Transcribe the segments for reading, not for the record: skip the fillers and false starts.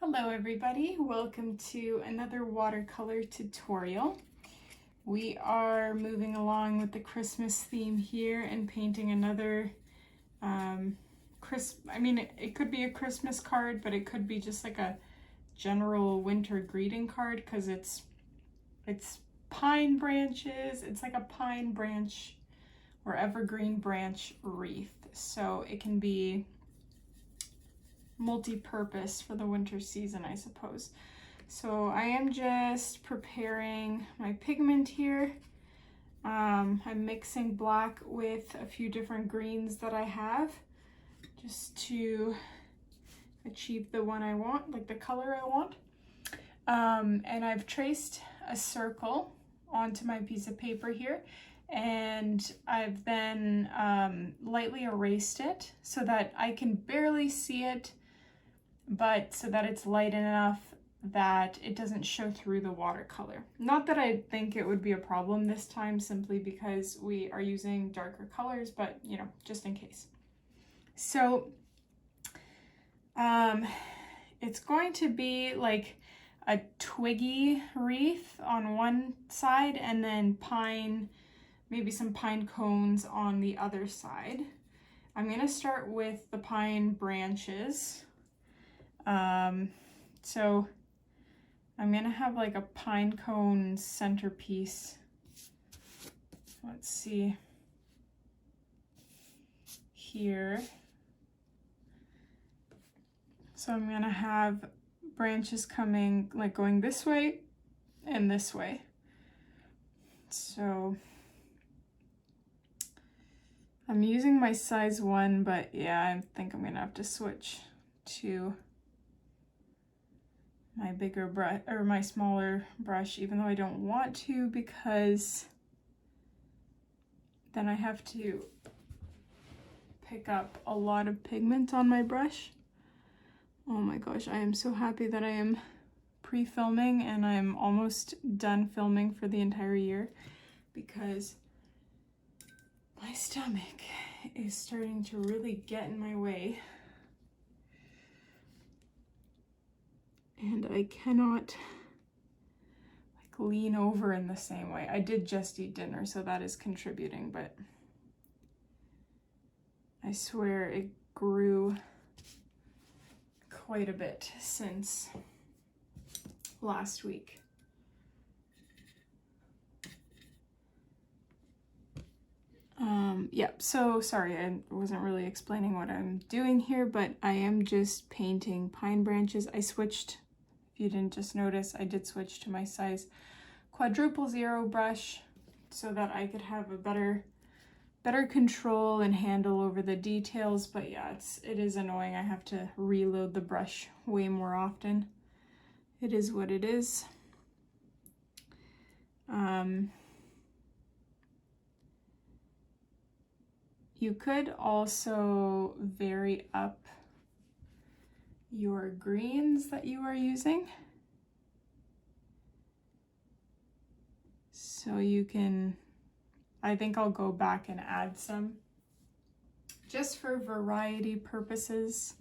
Hello everybody, welcome to another watercolor tutorial. We are moving along with the Christmas theme here and painting another it could be a Christmas card, but it could be just like a general winter greeting card because it's pine branches. It's like a pine branch or evergreen branch wreath. So it can be multi-purpose for the winter season, I suppose. So I am just preparing my pigment here. I'm mixing black with a few different greens that I have just to achieve the one I want, like the color I want. And I've traced a circle onto my piece of paper here, and I've then lightly erased it so that I can barely see it, but so that it's light enough that it doesn't show through the watercolor. Not that I think it would be a problem this time, simply because we are using darker colors, but you know, just in case. So it's going to be like a twiggy wreath on one side and then pine, maybe some pine cones on the other side. I'm gonna start with the pine branches. So I'm gonna have like a pine cone centerpiece. Let's see here. So I'm gonna have branches coming, like going this way and this way. So I'm using my size 1, but yeah, I think I'm gonna have to switch to my bigger brush or my smaller brush, even though I don't want to, because then I have to pick up a lot of pigment on my brush. Oh my gosh, I am so happy that I am pre-filming and I'm almost done filming for the entire year, because my stomach is starting to really get in my way. And I cannot like lean over in the same way. I did just eat dinner, so that is contributing, but I swear it grew quite a bit since last week. Yeah, so sorry, I wasn't really explaining what I'm doing here, but I am just painting pine branches. I switched, if you didn't just notice, I did switch to my size quadruple 0 brush so that I could have a better control and handle over the details. But yeah, it is annoying. I have to reload the brush way more often. It is what it is. You could also vary up your greens that you are using. So you can, I think I'll go back and add some just for variety purposes.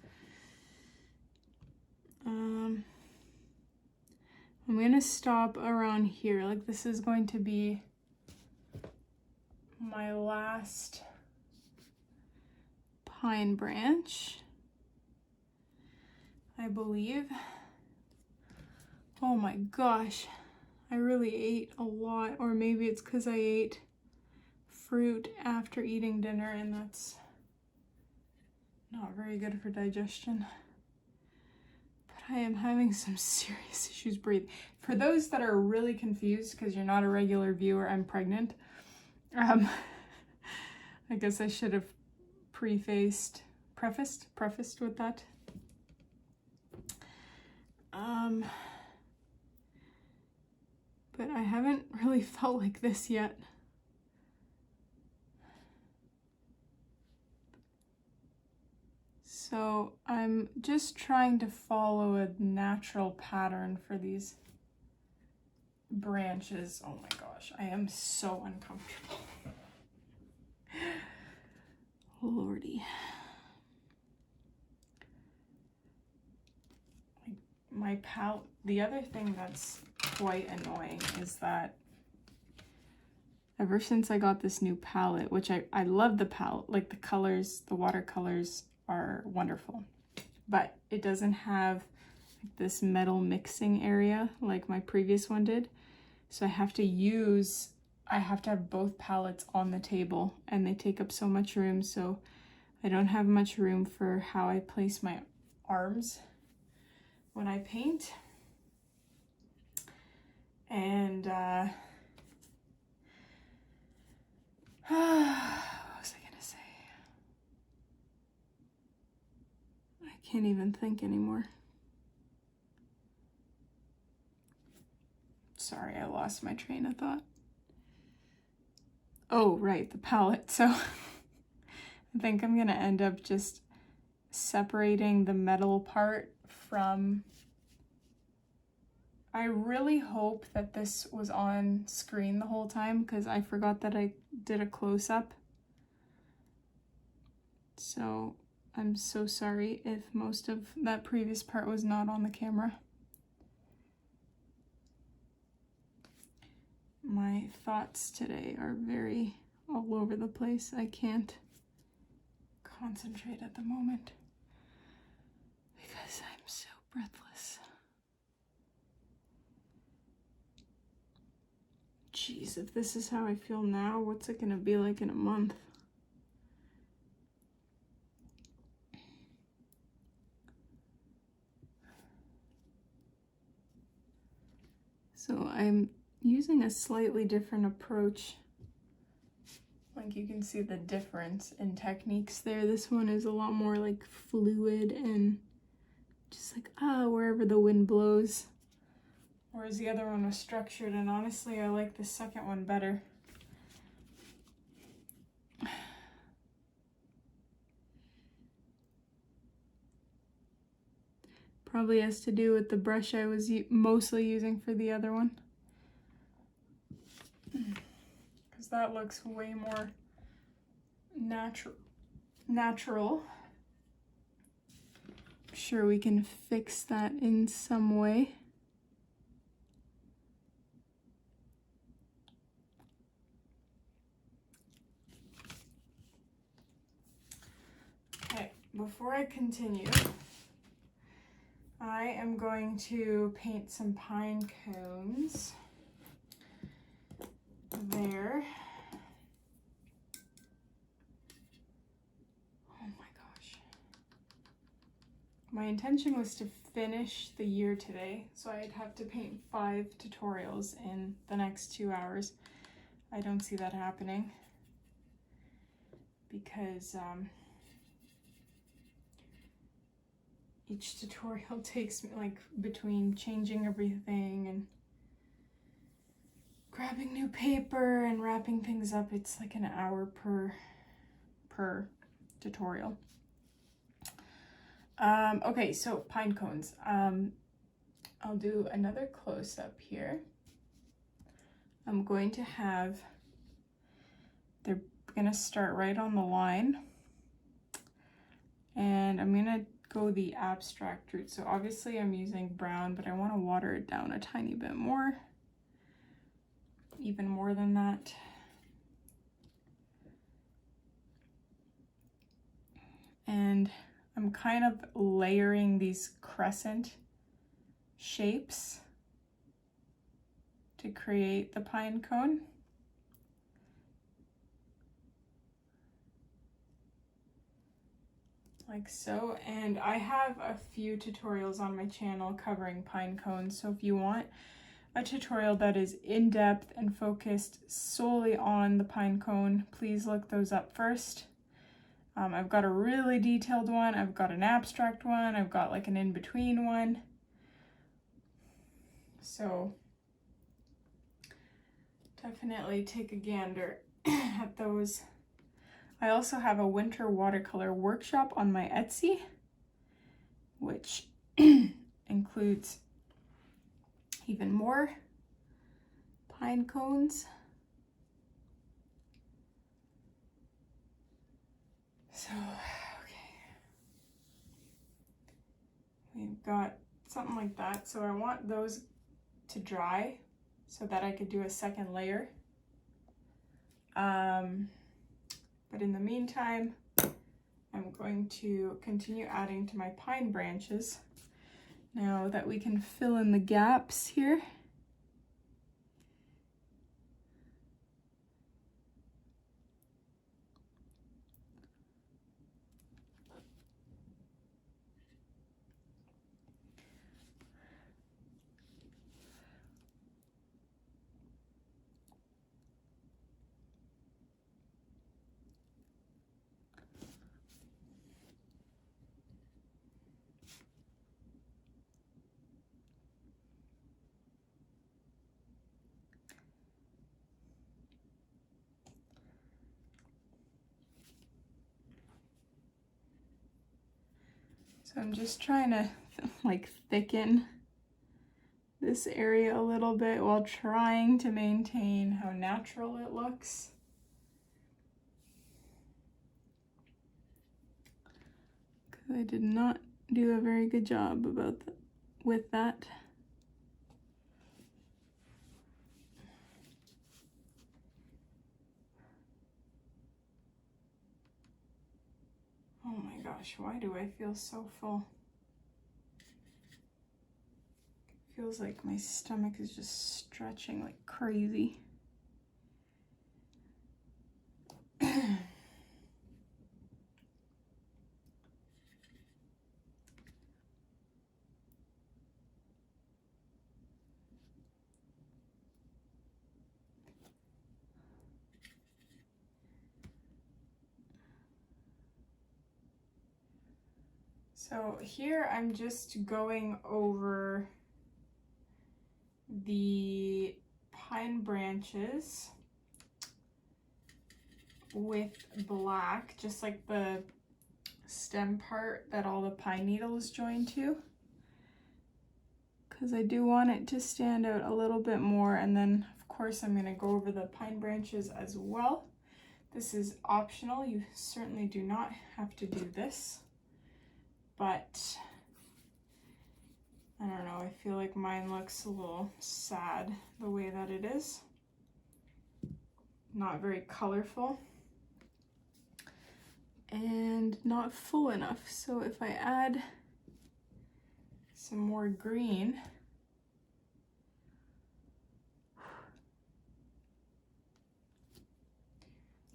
I'm gonna stop around here. Like, this is going to be my last pine branch, I believe. Oh my gosh, I really ate a lot, or maybe it's because I ate fruit after eating dinner, and that's not very good for digestion. But I am having some serious issues breathing. For those that are really confused because you're not a regular viewer, I'm pregnant. I guess I should have prefaced with that. But I haven't really felt like this yet. So I'm just trying to follow a natural pattern for these branches. Oh my gosh, I am so uncomfortable. Lordy. my palette, the other thing that's quite annoying is that ever since I got this new palette, which I love the palette, like the colors, the watercolors are wonderful, but it doesn't have this metal mixing area like my previous one did. So I have to have both palettes on the table, and they take up so much room, so I don't have much room for how I place my arms when I paint. And what was I gonna say? I can't even think anymore. Sorry, I lost my train of thought. Oh, right, the palette. So I think I'm gonna end up just separating the metal part from... I really hope that this was on screen the whole time, because I forgot that I did a close-up. So I'm so sorry if most of that previous part was not on the camera. My thoughts today are very all over the place. I can't concentrate at the moment because I'm so breathless. Jeez, if this is how I feel now, what's it gonna be like in a month? So I'm using a slightly different approach. Like, you can see the difference in techniques there. This one is a lot more like fluid and just like, wherever the wind blows. Whereas the other one was structured, and honestly, I like the second one better. Probably has to do with the brush I was mostly using for the other one. Because that looks way more natural. I'm sure we can fix that in some way. Okay, before I continue, I am going to paint some pine cones there. Oh my gosh. My intention was to finish the year today, so I'd have to paint 5 tutorials in the next 2 hours. I don't see that happening because each tutorial takes me, like, between changing everything and grabbing new paper and wrapping things up, it's like an hour per tutorial. Okay, so pine cones. I'll do another close-up here. I'm going to have, they're gonna start right on the line, and I'm gonna go the abstract route. So obviously I'm using brown, but I want to water it down a tiny bit more, even more than that. And I'm kind of layering these crescent shapes to create the pine cone. Like so. And I have a few tutorials on my channel covering pine cones, so if you want a tutorial that is in-depth and focused solely on the pine cone, please look those up first. I've got a really detailed one, I've got an abstract one, I've got like an in-between one. So definitely take a gander at those. I also have a winter watercolor workshop on my Etsy, which includes even more pine cones. So, okay. We've got something like that. So I want those to dry so that I could do a second layer. But in the meantime, I'm going to continue adding to my pine branches now that we can fill in the gaps here. So I'm just trying to like thicken this area a little bit while trying to maintain how natural it looks. Because I did not do a very good job with that. Oh my gosh, why do I feel so full? It feels like my stomach is just stretching like crazy. So here I'm just going over the pine branches with black, just like the stem part that all the pine needles join to, because I do want it to stand out a little bit more. And then of course I'm going to go over the pine branches as well. This is optional, you certainly do not have to do this, but I don't know, I feel like mine looks a little sad the way that it is. Not very colorful and not full enough. So if I add some more green,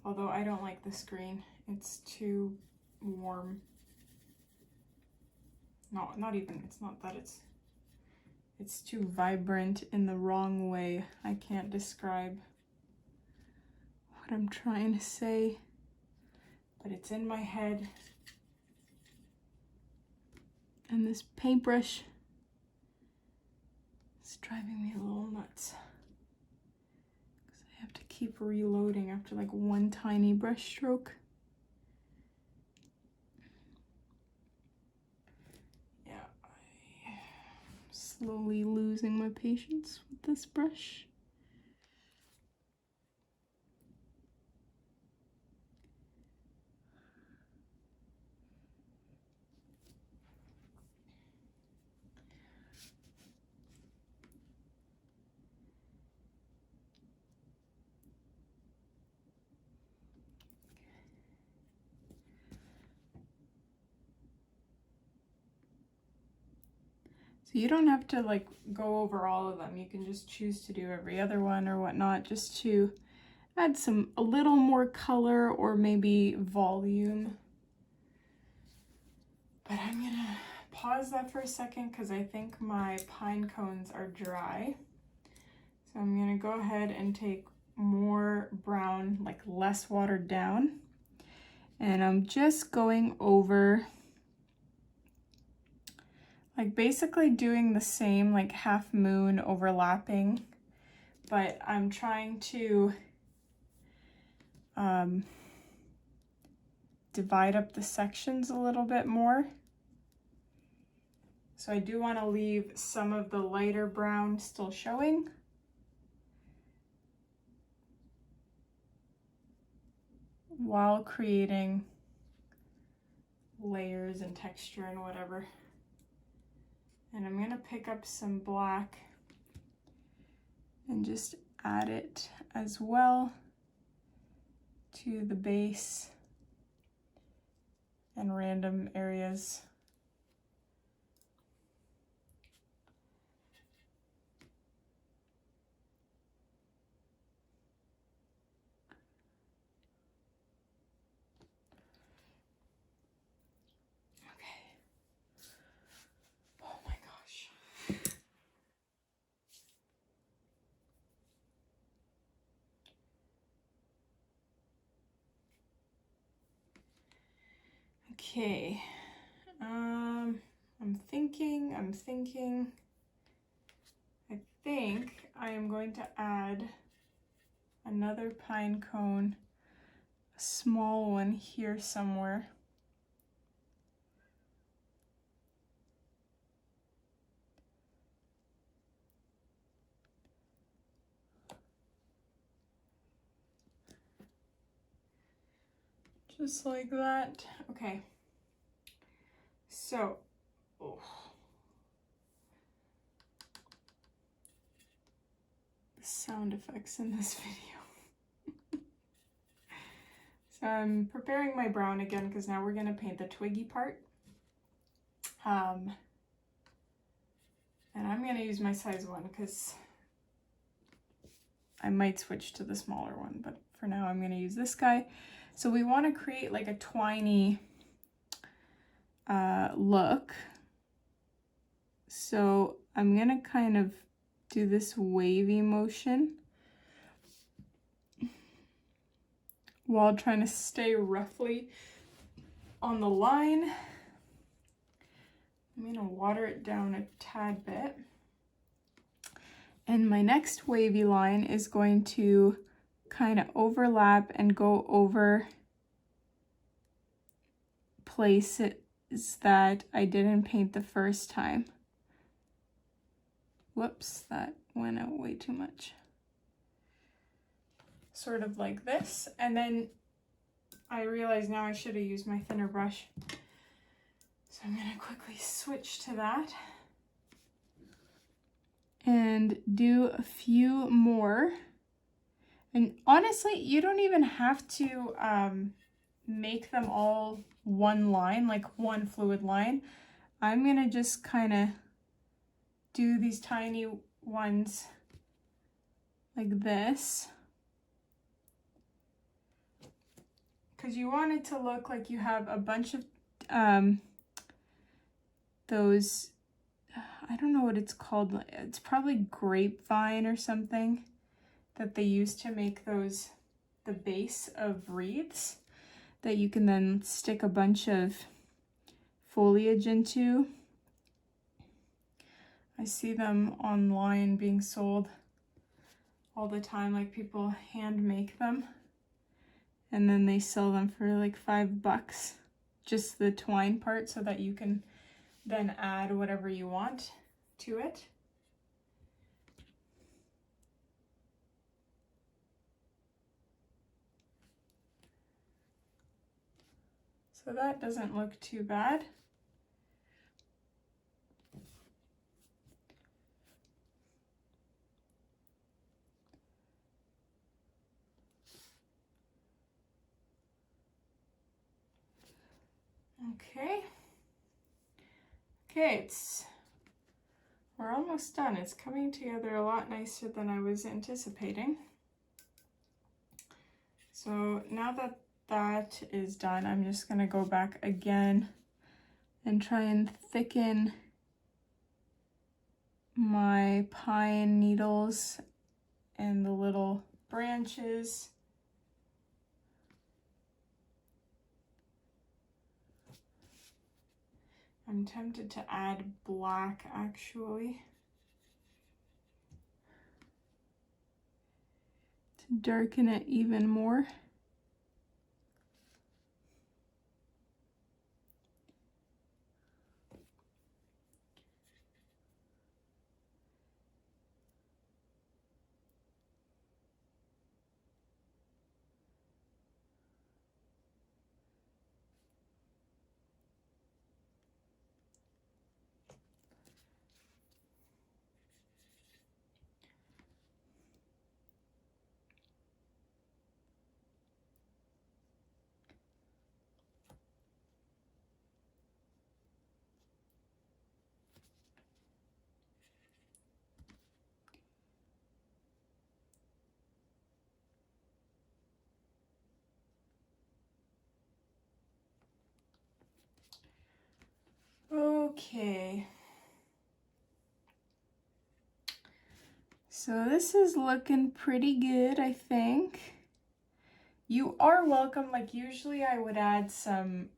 although I don't like this green, it's too warm. No, not even, it's not that it's too vibrant in the wrong way. I can't describe what I'm trying to say, but it's in my head. And this paintbrush is driving me a little nuts, because I have to keep reloading after like one tiny brush stroke. Yeah, I'm slowly losing my patience with this brush. So you don't have to like go over all of them. You can just choose to do every other one or whatnot, just to add a little more color or maybe volume. But I'm gonna pause that for a second because I think my pine cones are dry. So I'm gonna go ahead and take more brown, like less watered down. And I'm just going over, like basically doing the same, like half moon overlapping, but I'm trying to divide up the sections a little bit more. So I do want to leave some of the lighter brown still showing. While creating layers and texture and whatever. And I'm gonna pick up some black and just add it as well to the base and random areas. Oh my gosh. Okay. I'm thinking. I think I am going to add another pine cone, a small one here somewhere. Just like that. Okay. So, oh. The sound effects in this video. So I'm preparing my brown again because now we're gonna paint the twiggy part. And I'm gonna use my size 1 because I might switch to the smaller one, but for now I'm gonna use this guy. So we want to create like a twiny look. So I'm gonna kind of do this wavy motion while trying to stay roughly on the line. I'm gonna water it down a tad bit. And my next wavy line is going to kind of overlap and go over places that I didn't paint the first time. Whoops, that went out way too much. Sort of like this. And then I realize now I should have used my thinner brush. So I'm gonna quickly switch to that and do a few more. And honestly, you don't even have to make them all one line, like one fluid line. I'm gonna just kind of do these tiny ones like this, because you want it to look like you have a bunch of those, I don't know what it's called, it's probably grapevine or something that they use to make those, the base of wreaths that you can then stick a bunch of foliage into. I see them online being sold all the time, like people hand make them and then they sell them for like $5, just the twine part, so that you can then add whatever you want to it. So that doesn't look too bad. Okay. Okay, we're almost done. It's coming together a lot nicer than I was anticipating. So now that that is done, I'm just gonna go back again and try and thicken my pine needles and the little branches. I'm tempted to add black actually, to darken it even more. Okay. So this is looking pretty good, I think. You are welcome, like usually I would add some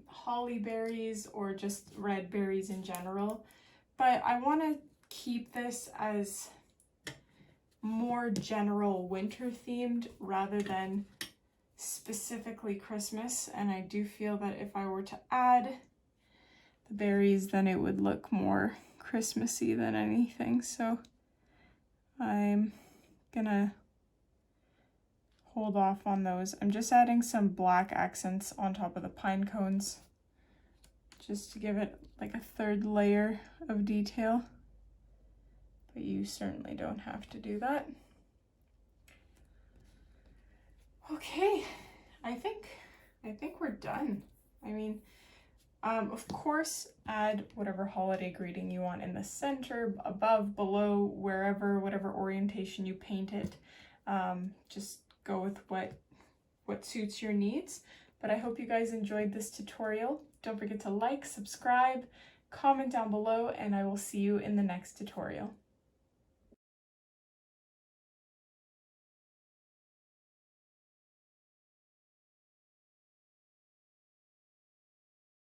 holly berries or just red berries in general, but I want to keep this as more general winter themed rather than specifically Christmas, and I do feel that if I were to add the berries then it would look more Christmassy than anything, so I'm gonna hold off on those. I'm just adding some black accents on top of the pine cones just to give it like a third layer of detail, but you certainly don't have to do that. Okay, I think we're done. I mean, of course, add whatever holiday greeting you want in the center, above, below, wherever, whatever orientation you paint it. Just go with what suits your needs. But I hope you guys enjoyed this tutorial. Don't forget to like, subscribe, comment down below, and I will see you in the next tutorial.